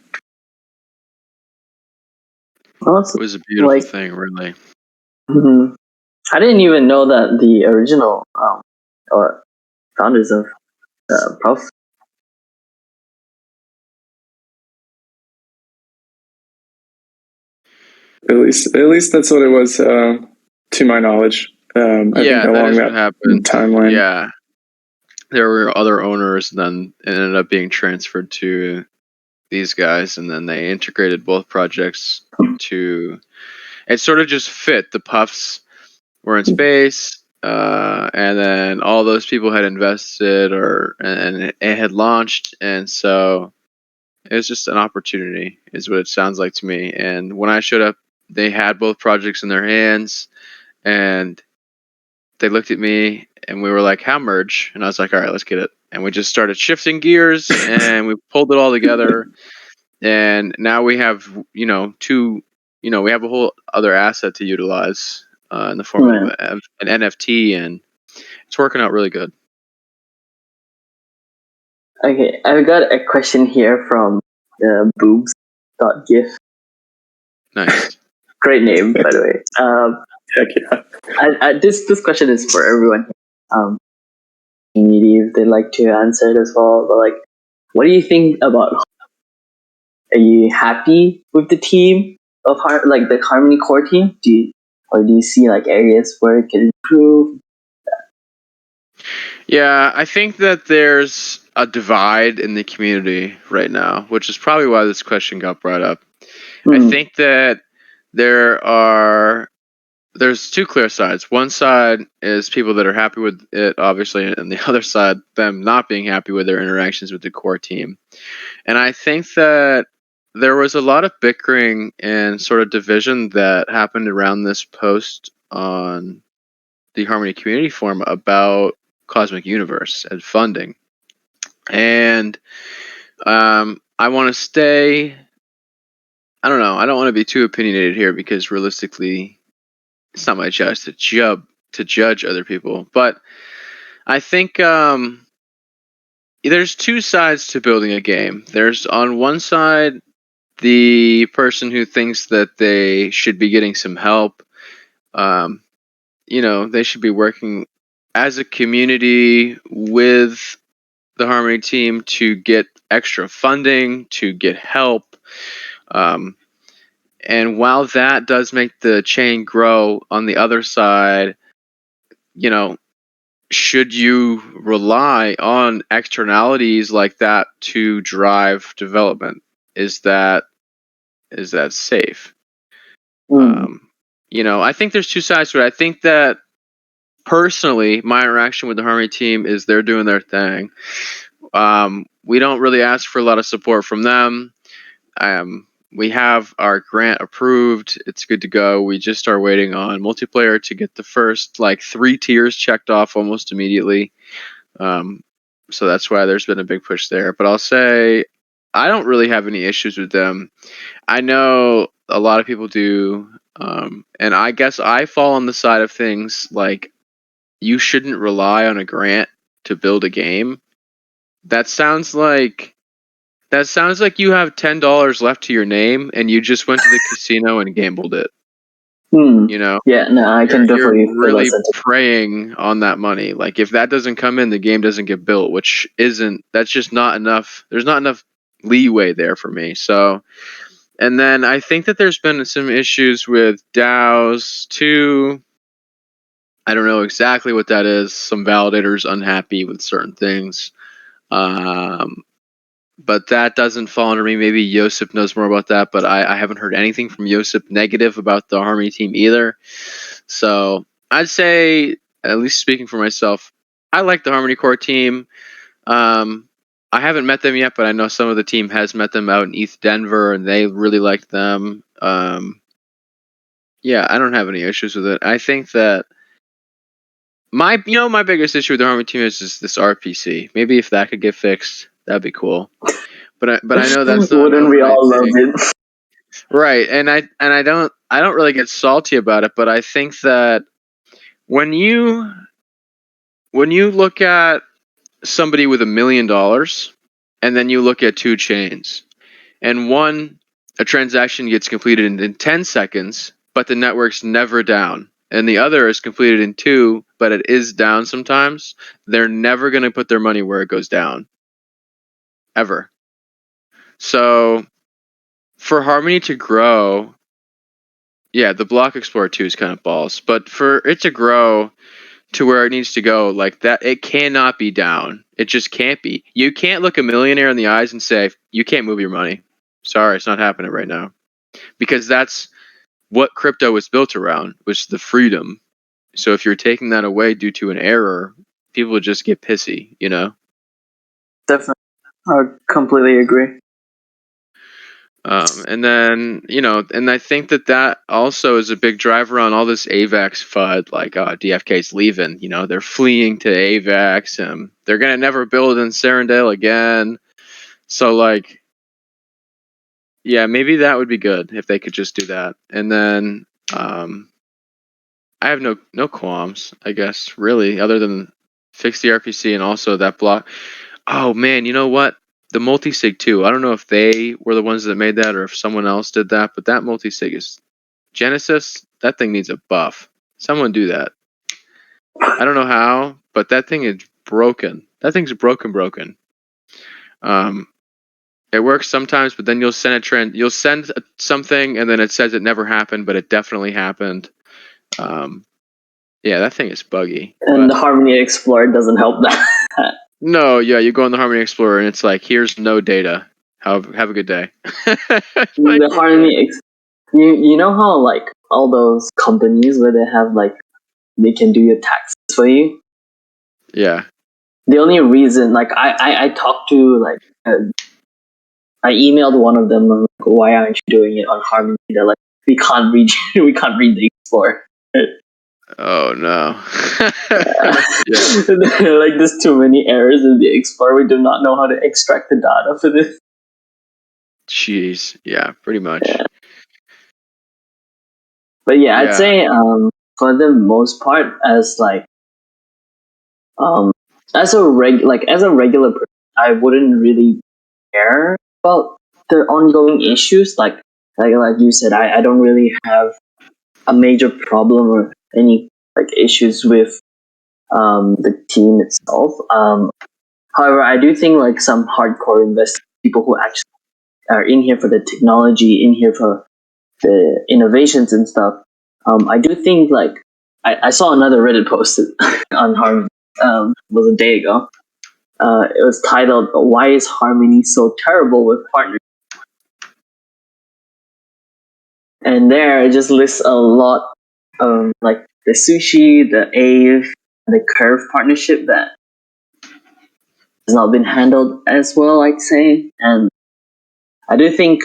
Awesome. It was a beautiful thing, really. Mm-hmm. I didn't even know that the original or founders of Puff. At least that's what it was, to my knowledge. I think along that happened. Timeline. Yeah, there were other owners, and then it ended up being transferred to these guys, and then they integrated both projects to. It sort of just fit. The Puffs were in space, and then all those people had invested, and it had launched, and so it was just an opportunity, is what it sounds like to me. And when I showed up, they had both projects in their hands, and they looked at me, and we were like, "How merge?" And I was like, "All right, let's get it." And we just started shifting gears, and we pulled it all together. And now we have, we have a whole other asset to utilize in the form of an NFT, and it's working out really good. Okay, I've got a question here from boobs.gif. Nice. Great name, by the way. Heck yeah. This question is for everyone. If they'd like to answer it as well, but like, what do you think about? Are you happy with the team of the Harmony core team? Do you see like areas where it can improve? Yeah, I think that there's a divide in the community right now, which is probably why this question got brought up. I think that there's two clear sides. One side is people that are happy with it, obviously, and the other side, them not being happy with their interactions with the core team. And I think that there was a lot of bickering and sort of division that happened around this post on the Harmony Community Forum about Cosmic Universe and funding. And I want to stay I don't know. I don't want to be too opinionated here because realistically, it's not my job to judge other people. But I think there's two sides to building a game. There's on one side the person who thinks that they should be getting some help. They should be working as a community with the Harmony team to get extra funding, to get help. And while that does make the chain grow, on the other side, should you rely on externalities like that to drive development? Is that safe? I think there's two sides to it. I think that personally, my interaction with the Harmony team is they're doing their thing. We don't really ask for a lot of support from them. We have our grant approved. It's good to go. We just are waiting on multiplayer to get the first 3 tiers checked off almost immediately. So that's why there's been a big push there. But I'll say I don't really have any issues with them. I know a lot of people do. And I guess I fall on the side of things like you shouldn't rely on a grant to build a game. That sounds like you have $10 left to your name and you just went to the casino and gambled it. Yeah, no, I can definitely you're really preying on that money. Like if that doesn't come in, the game doesn't get built, that's just not enough. There's not enough leeway there for me. So, and then I think that there's been some issues with DAOs too. I don't know exactly what that is. Some validators unhappy with certain things. But that doesn't fall under me. Maybe Josip knows more about that, but I haven't heard anything from Josip negative about the Harmony team either. So I'd say, at least speaking for myself, I like the Harmony Core team. I haven't met them yet, but I know some of the team has met them out in East Denver, and they really liked them. Yeah, I don't have any issues with it. I think that my biggest issue with the Harmony team is this RPC. Maybe if that could get fixed, that'd be cool. But I know that's not. Wouldn't we all love it? Right, and I don't really get salty about it, but I think that when you look at somebody with $1 million and then you look at two chains, and a transaction gets completed in 10 seconds, but the network's never down, and the other is completed in 2, but it is down sometimes, they're never going to put their money where it goes down. Ever. So, for Harmony to grow, yeah, the Block Explorer 2 is kind of balls, but for it to grow to where it needs to go, like that, it cannot be down. It just can't be. You can't look a millionaire in the eyes and say, you can't move your money. Sorry, it's not happening right now. Because that's what crypto was built around, was the freedom. So if you're taking that away due to an error, people would just get pissy, Definitely. I completely agree. And then, and I think that also is a big driver on all this AVAX FUD, like DFK's leaving, they're fleeing to AVAX, and they're going to never build in Serendale again. So, yeah, maybe that would be good if they could just do that. And then I have no qualms, I guess, really, other than fix the RPC and also that block. Oh, man, you know what? The multisig too. I don't know if they were the ones that made that or if someone else did that, but that multisig is Genesis. That thing needs a buff. Someone do that. I don't know how, but that thing is broken. That thing's broken. It works sometimes, but then you'll send something and then it says it never happened, but it definitely happened. Yeah, that thing is buggy. And the Harmony Explorer doesn't help that. No, yeah, you go on the Harmony Explorer and it's like, here's no data. Have a good day. The Harmony, you know how all those companies where they have they can do your taxes for you. Yeah. The only reason, I talked to I emailed one of them, like, why aren't you doing it on Harmony? They're like, we can't read the Explorer. Oh no. Yeah. There's too many errors in the Explorer. We do not know how to extract the data for this. Jeez. Yeah, pretty much. Yeah. But yeah, I'd say for the most part, as like as a regular person, I wouldn't really care about the ongoing issues. Like you said, I don't really have a major problem or any like issues with the team itself. However, I do think like some hardcore investors, people who actually are in here for the technology, in here for the innovations and stuff. I do think like I saw another Reddit post on Harmony was a day ago. It was titled "Why is Harmony so terrible with partners?" And there it just lists a lot of like the sushi, the Ave, the Curve partnership that has not been handled as well, I'd say. And I do think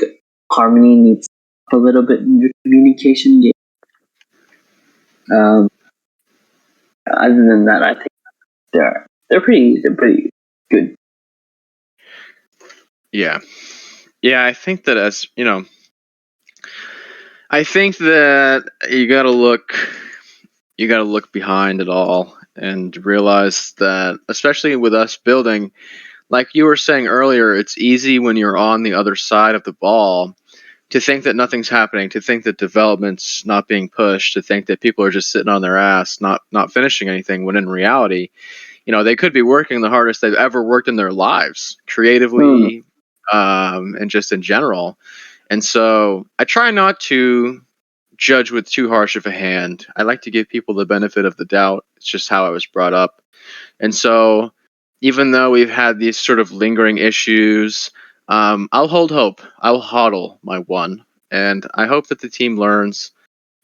Harmony needs a little bit more communication. Um, Other than that, I think they're pretty good. Yeah. Yeah, I think that as you know, I think that you gotta look behind it all and realize that, especially with us building, like you were saying earlier, it's easy when you're on the other side of the ball to think that nothing's happening, to think that development's not being pushed, to think that people are just sitting on their ass, not finishing anything, when in reality, they could be working the hardest they've ever worked in their lives, creatively, and just in general. And so I try not to judge with too harsh of a hand. I like to give people the benefit of the doubt. It's just how I was brought up. And so even though we've had these sort of lingering issues, I'll hold hope. I'll hodl my one. And I hope that the team learns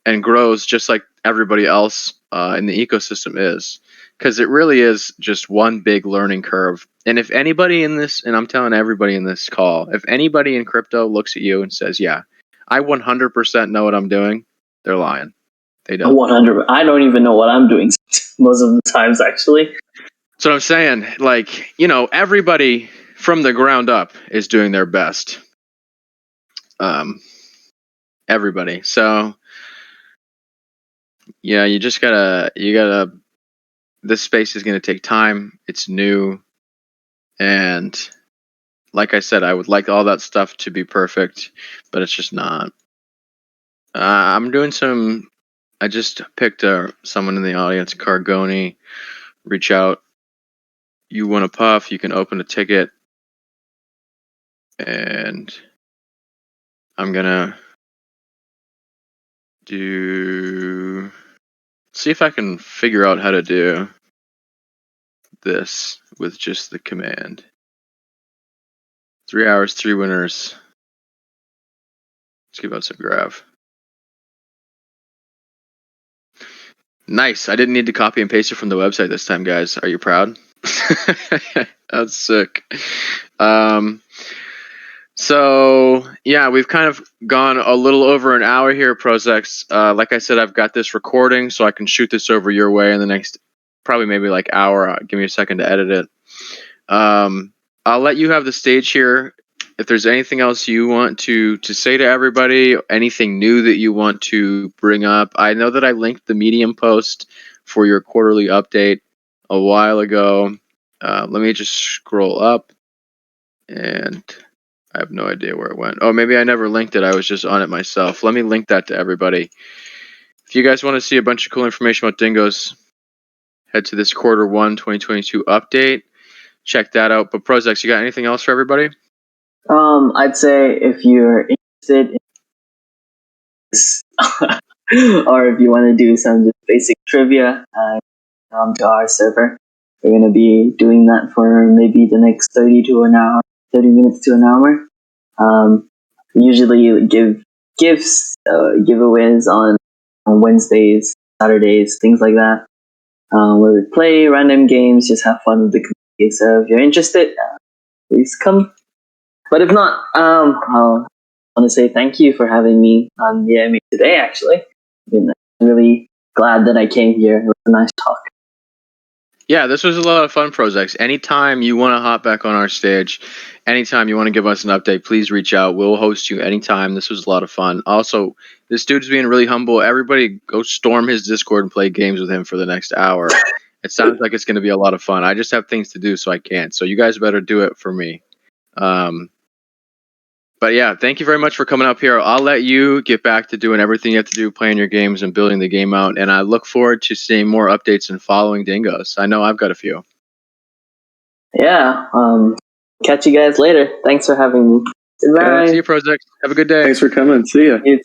and grows just like everybody else in the ecosystem is. Because it really is just one big learning curve. And if anybody in this, and I'm telling everybody in this call, if anybody in crypto looks at you and says, yeah, I 100% know what I'm doing, they're lying. They don't. 100. I don't even know what I'm doing most of the times, actually. So I'm saying, like, everybody from the ground up is doing their best. Everybody. So yeah, you gotta. This space is gonna take time. It's new, and like I said, I would like all that stuff to be perfect, but it's just not. I'm doing some. I just picked someone in the audience, Cargoni. Reach out. You want a puff? You can open a ticket, and I'm gonna see if I can figure out how to do this with just the command. 3 hours, 3 winners. Let's give out some graph. Nice. I didn't need to copy and paste it from the website this time, guys. Are you proud? That's sick. So yeah, we've kind of gone a little over an hour here, Prozex. Like I said, I've got this recording, so I can shoot this over your way in the next probably maybe like hour. Give me a second to edit it. I'll let you have the stage here. If there's anything else you want to say to everybody, anything new that you want to bring up. I know that I linked the Medium post for your quarterly update a while ago. Let me just scroll up, and I have no idea where it went. Oh, maybe I never linked it. I was just on it myself. Let me link that to everybody. If you guys want to see a bunch of cool information about Dingoes, head to this quarter 1 2022 update. Check that out. But Prozex, you got anything else for everybody? I'd say if you're interested in this, or if you want to do some just basic trivia, come to our server. We're gonna be doing that for maybe the next 30 minutes to an hour. We usually give gifts, giveaways on Wednesdays, Saturdays, things like that. Where we play random games, just have fun with the community. So if you're interested, please come. But if not, I'll want to say thank you for having me on the AMA today. Actually, I've been really glad that I came here. It was a nice talk. Yeah, this was a lot of fun, Prozex. Anytime you want to hop back on our stage, anytime you want to give us an update, please reach out. We'll host you anytime. This was a lot of fun. Also, this dude's being really humble. Everybody go storm his Discord and play games with him for the next hour. It sounds like it's going to be a lot of fun. I just have things to do, so I can't. So you guys better do it for me. But yeah, thank you very much for coming up here. I'll let you get back to doing everything you have to do, playing your games and building the game out. And I look forward to seeing more updates and following Dingoes. I know I've got a few. Yeah. Catch you guys later. Thanks for having me. Goodbye. See you, Prozex. Have a good day. Thanks for coming. See ya. You too.